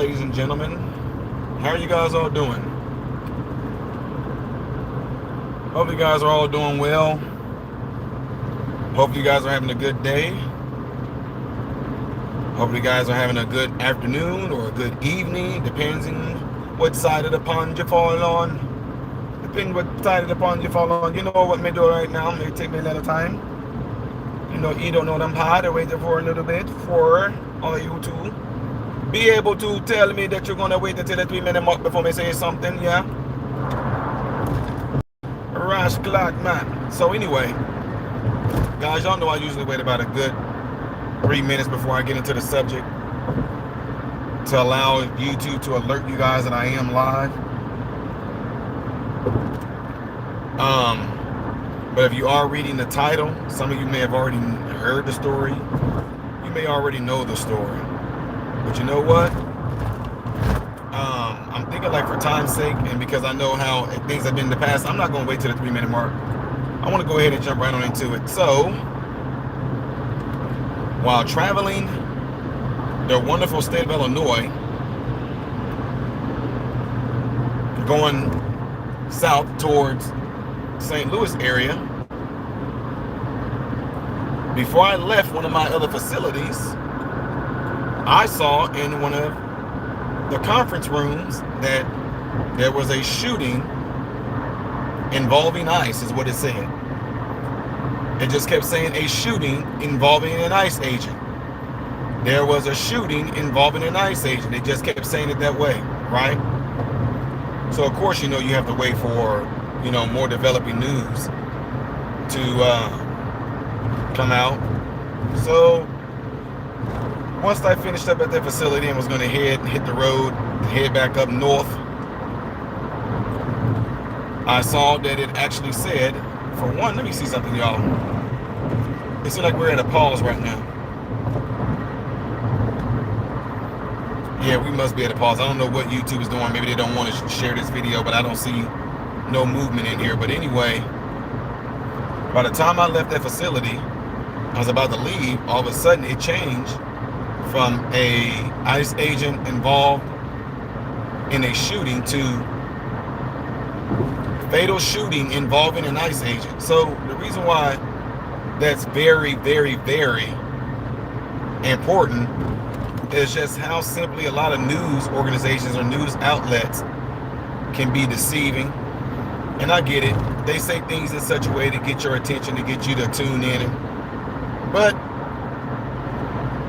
ladies and gentlemen. How are you guys all doing? Hope you guys are all doing well. Hope you guys are having a good day. Hope you guys are having a good afternoon or a good evening, depending what side of the pond you fall on. Depending what side of the pond you fall on. You know what me do right now. May take me a little time. You don't know them hard. I waited for a little bit for all you to be able to tell me that you're gonna wait until the 3 minute mark before me say something. Yeah. Rash clock, man. So anyway, guys, y'all know I usually wait about a good 3 minutes before I get into the subject to allow YouTube to alert you guys that I am live. But if you are reading the title, some of you may have already heard the story. You may already know the story. But you know what? I'm thinking, like, for time's sake, and because I know how things have been in the past, I'm not going to wait till the 3 minute mark. I want to go ahead and jump right on into it. So, while traveling the wonderful state of Illinois, going south towards St. Louis area, before I left one of my other facilities, I saw in one of the conference rooms that there was a shooting involving ICE, is what it said. It just kept saying a shooting involving an ICE agent. There was a shooting involving an ICE agent. They just kept saying it that way, right? So of course, you have to wait for, more developing news to come out. So once I finished up at that facility and was going to hit the road, head back up north, I saw that it actually said, for one, let me see something, y'all. It seems like we're at a pause right now. Yeah, we must be at a pause. I don't know what YouTube is doing. Maybe they don't want to share this video, but I don't see no movement in here. But anyway, by the time I left that facility, I was about to leave, all of a sudden it changed from a ICE agent involved in a shooting to fatal shooting involving an ICE agent. So the reason why that's very, very, very important is just how simply a lot of news organizations or news outlets can be deceiving. And I get it. They say things in such a way to get your attention, to get you to tune in. But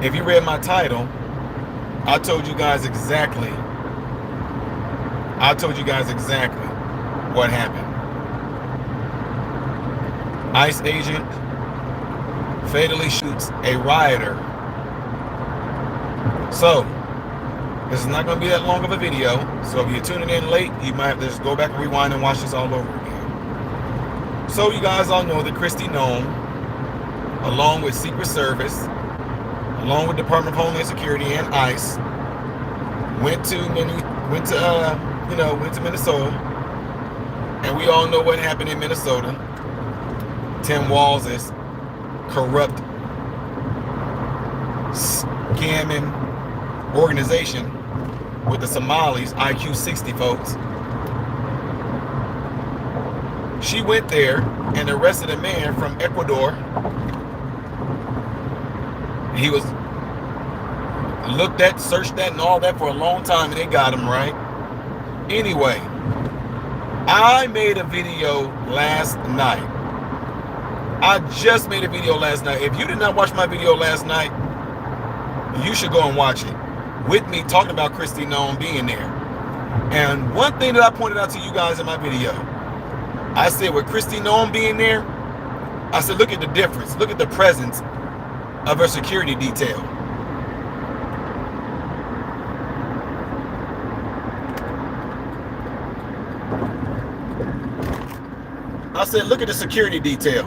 if you read my title, I told you guys exactly what happened. ICE agent fatally shoots a rioter. So, this is not going to be that long of a video. So if you're tuning in late, you might have to just go back and rewind and watch this all over again. So you guys all know that Kristi Noem, along with Secret Service, along with Department of Homeland Security and ICE, went to Minnesota, and we all know what happened in Minnesota. Tim Walz's corrupt, scamming organization with the Somalis, IQ 60 folks. She went there and arrested a man from Ecuador. He was looked at, searched at, and all that for a long time, and they got him, right? Anyway, I made a video last night. I just made a video last night. If you did not watch my video last night, you should go and watch it with me talking about Kristi Noem being there. And one thing that I pointed out to you guys in my video, I said with Kristi Noem being there, I said, look at the difference. Look at the presence of her security detail. I said, look at the security detail.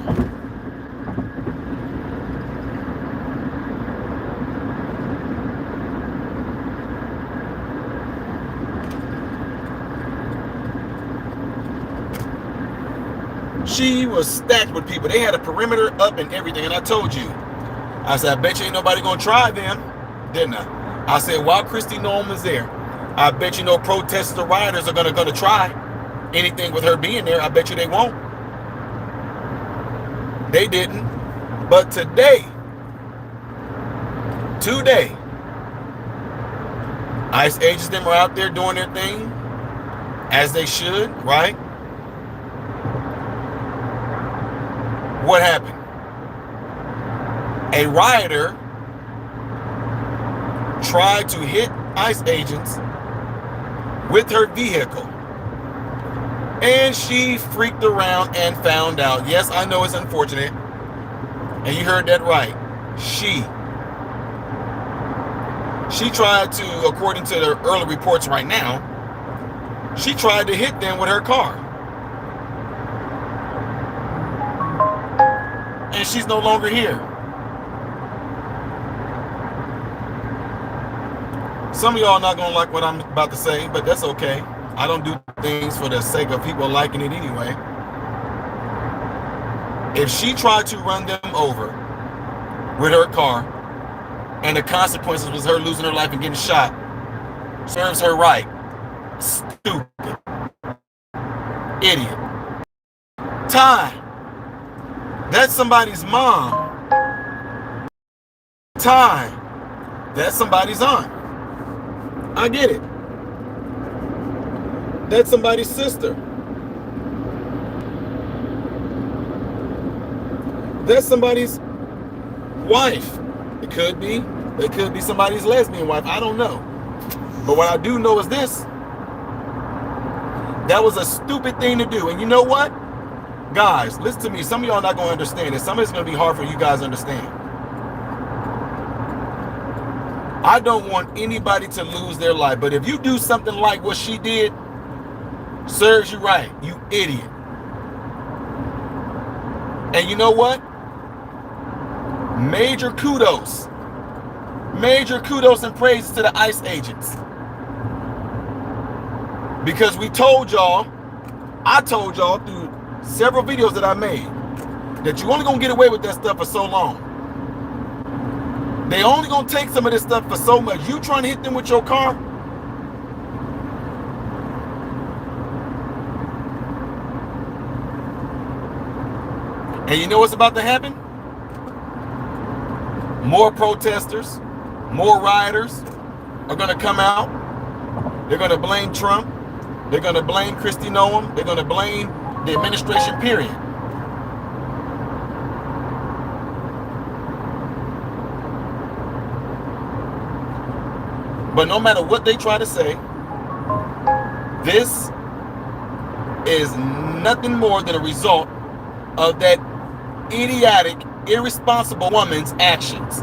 She was stacked with people. They had a perimeter up and everything. And I told you, I said, I bet you ain't nobody gonna try them, didn't I? I said, while Kristi Noem is there, I bet you no protesters or rioters are gonna try anything with her being there. I bet you they won't. They didn't. But today, ICE agents them are out there doing their thing, as they should, right? What happened? A rioter tried to hit ICE agents with her vehicle, and she freaked around and found out. Yes, I know it's unfortunate, and you heard that right. She tried to, according to the early reports right now, she tried to hit them with her car. And she's no longer here. Some of y'all are not going to like what I'm about to say, but that's okay. I don't do things for the sake of people liking it anyway. If she tried to run them over with her car, and the consequences was her losing her life and getting shot, serves her right. Stupid. Idiot. Ty, that's somebody's mom. Ty, that's somebody's aunt. I get it. That's somebody's sister. That's somebody's wife. It could be. It could be somebody's lesbian wife. I don't know. But what I do know is this. That was a stupid thing to do. And you know what? Guys, listen to me. Some of y'all are not going to understand it. Some of it's going to be hard for you guys to understand. I don't want anybody to lose their life. But if you do something like what she did, serves you right, you idiot. And you know what? Major kudos and praise to the ICE agents. Because I told y'all through several videos that I made, that you only gonna get away with that stuff for so long. They only gonna take some of this stuff for so much. You trying to hit them with your car? And you know what's about to happen? More protesters, more rioters are going to come out. They're going to blame Trump. They're going to blame Kristi Noem. They're going to blame the administration, period. But no matter what they try to say, this is nothing more than a result of that idiotic, irresponsible woman's actions.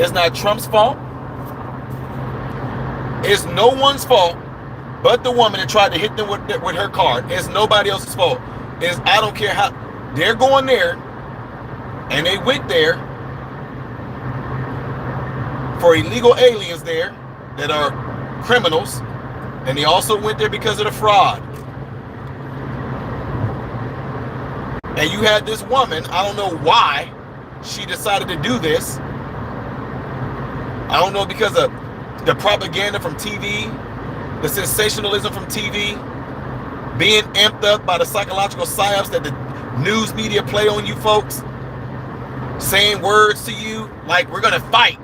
It's not Trump's fault. It's no one's fault but the woman that tried to hit them with her car. It's nobody else's fault. I don't care how. They're going there, and they went there for illegal aliens there that are criminals, and they also went there because of the fraud. And you had this woman, I don't know why she decided to do this. I don't know, because of the propaganda from TV, the sensationalism from TV, being amped up by the psychological psyops that the news media play on you folks, saying words to you like, we're gonna fight.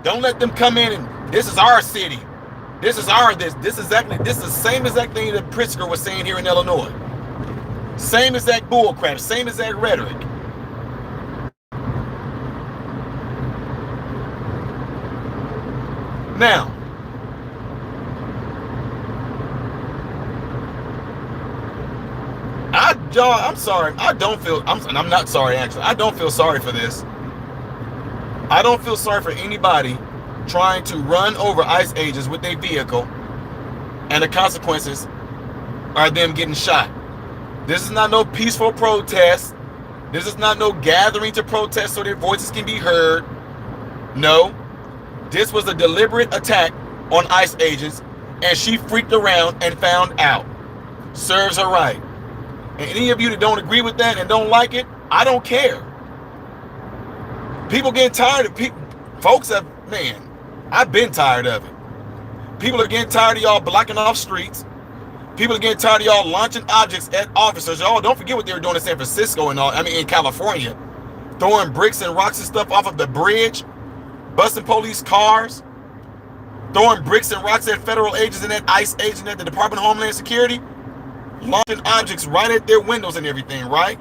Don't let them come in and this is our city. This is the same exact thing that Pritzker was saying here in Illinois. Same exact bullcrap, same exact rhetoric. Now, I'm sorry. I'm not sorry, actually. I don't feel sorry for this. I don't feel sorry for anybody trying to run over ICE agents with their vehicle, and the consequences are them getting shot. This is not no peaceful protest. This is not no gathering to protest so their voices can be heard. No. This was a deliberate attack on ICE agents, and she freaked around and found out. Serves her right. And any of you that don't agree with that and don't like it, I don't care. People get tired of people. Folks have, man, I've been tired of it. People are getting tired of y'all blocking off streets. People are getting tired of y'all launching objects at officers. Y'all don't forget what they were doing in San Francisco and all. I mean, in California, throwing bricks and rocks and stuff off of the bridge, busting police cars, throwing bricks and rocks at federal agents and that ICE agent at the Department of Homeland Security, launching objects right at their windows and everything, right?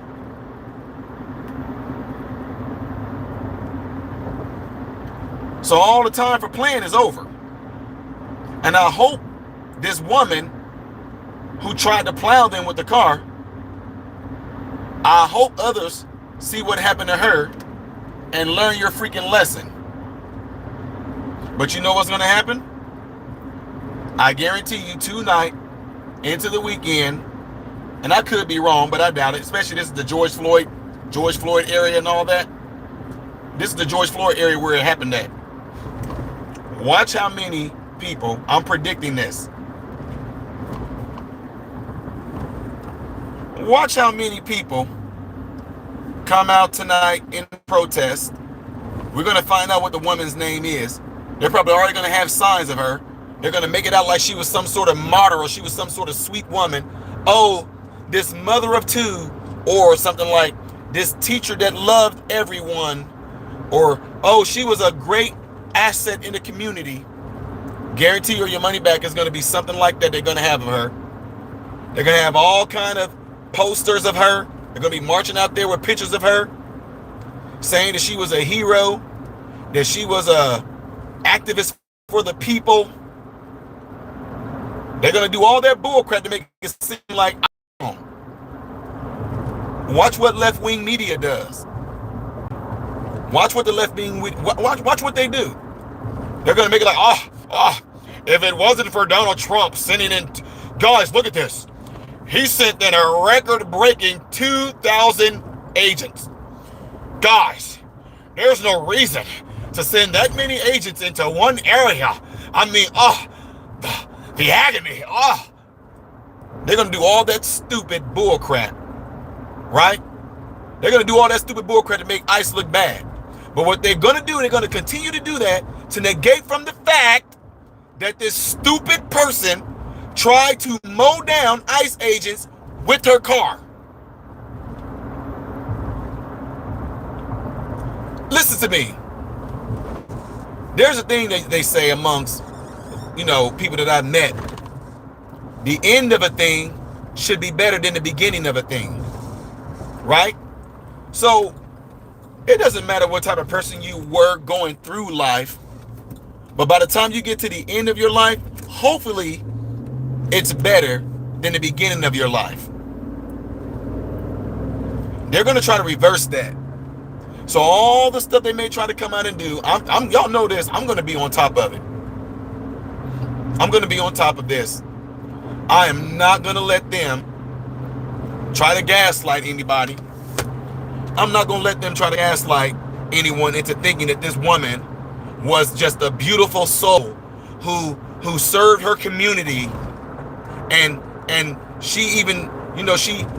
So all the time for playing is over. And I hope this woman who tried to plow them with the car, I hope others see what happened to her and learn your freaking lesson. But you know what's going to happen? I guarantee you tonight into the weekend, and I could be wrong, but I doubt it, especially this is the George Floyd area and all that. This is the George Floyd area where it happened at. Watch how many people, I'm predicting this. Watch how many people come out tonight in protest. We're going to find out what the woman's name is. They're probably already going to have signs of her. They're going to make it out like she was some sort of martyr or she was some sort of sweet woman. Oh, this mother of two, or something like this teacher that loved everyone, or oh, she was a great asset in the community. Guarantee you your money back is going to be something like that they're going to have of her. They're going to have all kind of posters of her. They're going to be marching out there with pictures of her, saying that she was a hero, that she was a activist for the people. They're going to do all that bullcrap to make it seem like I'm wrong. Watch what left-wing media does. Watch what the left-wing, watch what they do. They're going to make it like, if it wasn't for Donald Trump sending in, guys, look at this. He sent in a record-breaking 2,000 agents. Guys, there's no reason to send that many agents into one area. I mean, the agony, They're going to do all that stupid bullcrap, right? They're going to do all that stupid bullcrap to make ICE look bad. But what they're going to do, they're going to continue to do that to negate from the fact that this stupid person tried to mow down ICE agents with her car. Listen to me. There's a thing that they say amongst, people that I've met. The end of a thing should be better than the beginning of a thing. Right? So, it doesn't matter what type of person you were going through life, but by the time you get to the end of your life, hopefully it's better than the beginning of your life. They're going to try to reverse that. So all the stuff they may try to come out and do, y'all know this, I'm going to be on top of it. I'm going to be on top of this. I am not going to let them try to gaslight anybody. I'm not going to let them try to gaslight anyone into thinking that this woman was just a beautiful soul who served her community, and she even,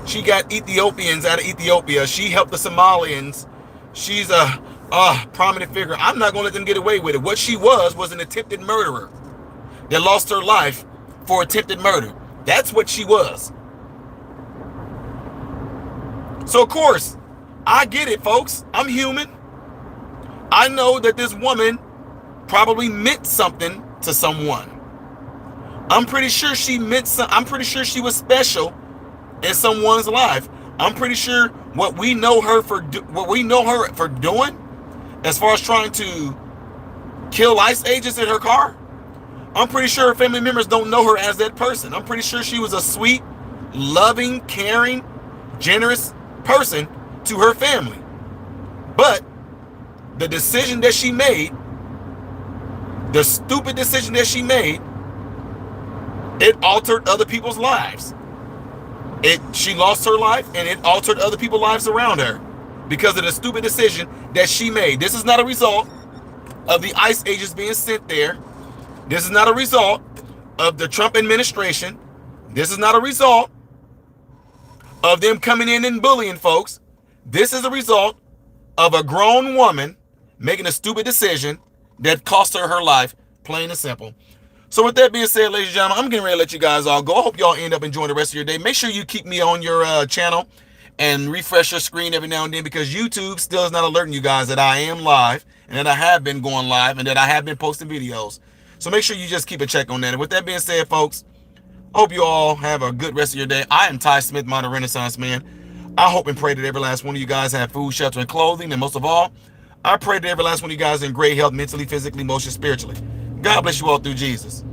she got Ethiopians out of Ethiopia. She helped the Somalians. She's a prominent figure. I'm not going to let them get away with it. What she was an attempted murderer that lost her life for attempted murder. That's what she was. So, of course, I get it, folks. I'm human. I know that this woman probably meant something to someone. I'm pretty sure she I'm pretty sure she was special in someone's life. I'm pretty sure what we know her for doing, as far as trying to kill ICE agents in her car, I'm pretty sure her family members don't know her as that person. I'm pretty sure she was a sweet, loving, caring, generous person to her family. But the decision that she made, the stupid decision that she made, it altered other people's lives. She lost her life, and it altered other people's lives around her because of the stupid decision that she made. This is not a result of the ICE agents being sent there. This is not a result of the Trump administration. This is not a result of them coming in and bullying folks. This is a result of a grown woman making a stupid decision that cost her life Plain and simple. So with that being said, ladies and gentlemen, I'm getting ready to let you guys all go. I hope y'all end up enjoying the rest of your day. Make sure you keep me on your channel and refresh your screen every now and then, because YouTube still is not alerting you guys that I am live and that I have been going live and that I have been posting videos. So make sure you just keep a check on that. And with that being said, folks, I hope you all have a good rest of your day. I am Ty Smith, Modern Renaissance Man. I hope and pray that every last one of you guys have food, shelter, and clothing. And most of all, I pray that every last one of you guys are in great health, mentally, physically, emotionally, spiritually. God bless you all through Jesus.